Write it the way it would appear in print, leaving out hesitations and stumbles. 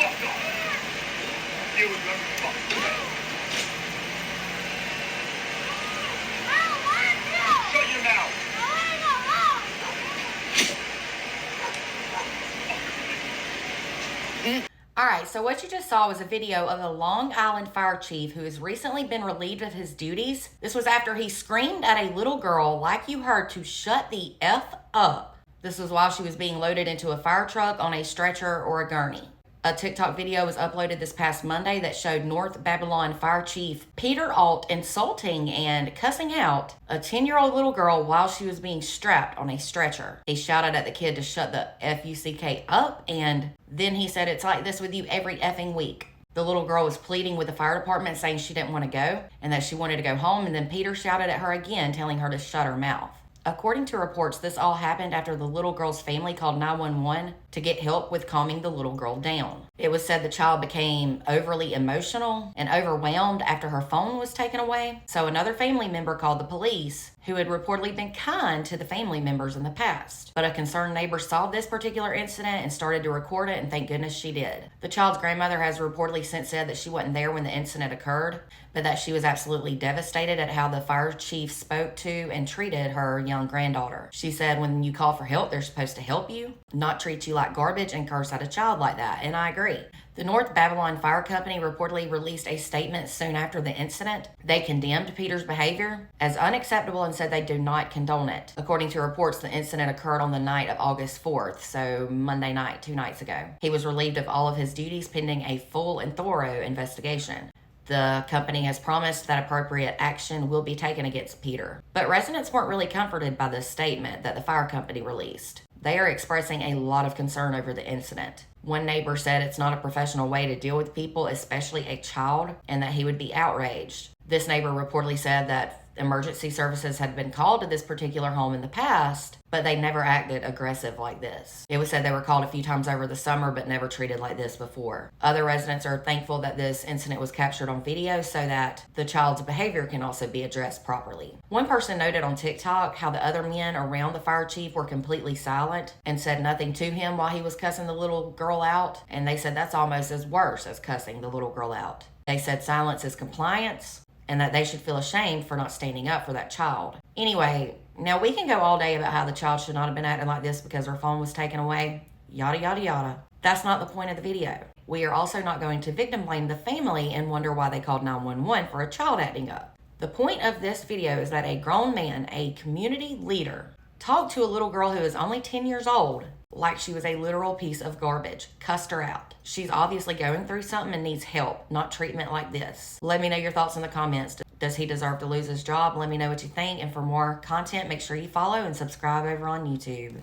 You and your fuck. Shut your mouth. All right, so what you just saw was a video of a Long Island fire chief who has recently been relieved of his duties. This was after he screamed at a little girl, like you heard, to shut the F up. This was while she was being loaded into a fire truck on a stretcher or a gurney. A TikTok video was uploaded this past Monday that showed North Babylon Fire Chief Peter Alt insulting and cussing out a 10-year-old little girl while she was being strapped on a stretcher. He shouted at the kid to shut the F-U-C-K up, and then he said, "It's like this with you every effing week." The little girl was pleading with the fire department, saying she didn't want to go and that she wanted to go home, and then Peter shouted at her again, telling her to shut her mouth. According to reports, this all happened after the little girl's family called 911 to get help with calming the little girl down. It was said the child became overly emotional and overwhelmed after her phone was taken away, so another family member called the police, who had reportedly been kind to the family members in the past. But a concerned neighbor saw this particular incident and started to record it, and thank goodness she did. The child's grandmother has reportedly since said that she wasn't there when the incident occurred, but that she was absolutely devastated at how the fire chief spoke to and treated her young granddaughter. She said when you call for help, they're supposed to help you, not treat you like garbage and curse at a child like that, and I agree. The North Babylon Fire Company reportedly released a statement soon after the incident. They condemned Peter's behavior as unacceptable and said they do not condone it. According to reports, the incident occurred on the night of August 4th, so Monday night, 2 nights ago. He was relieved of all of his duties pending a full and thorough investigation. The company has promised that appropriate action will be taken against Peter. But residents weren't really comforted by this statement that the fire company released. They are expressing a lot of concern over the incident. One neighbor said it's not a professional way to deal with people, especially a child, and that he would be outraged. This neighbor reportedly said that emergency services had been called to this particular home in the past, but they never acted aggressive like this. It was said they were called a few times over the summer, but never treated like this before. Other residents are thankful that this incident was captured on video so that the child's behavior can also be addressed properly. One person noted on TikTok how the other men around the fire chief were completely silent and said nothing to him while he was cussing the little girl out, and they said that's almost as worse as cussing the little girl out. They said silence is compliance, and that they should feel ashamed for not standing up for that child. Anyway, now we can go all day about how the child should not have been acting like this because her phone was taken away, yada yada yada. That's not the point of the video. We are also not going to victim blame the family and wonder why they called 911 for a child acting up. The point of this video is that a grown man, a community leader, talked to a little girl who is only 10 years old like she was a literal piece of garbage, cussed her out. She's obviously going through something and needs help, not treatment like this. Let me know your thoughts in the comments. Does he deserve to lose his job? Let me know what you think. And for more content, make sure you follow and subscribe over on YouTube.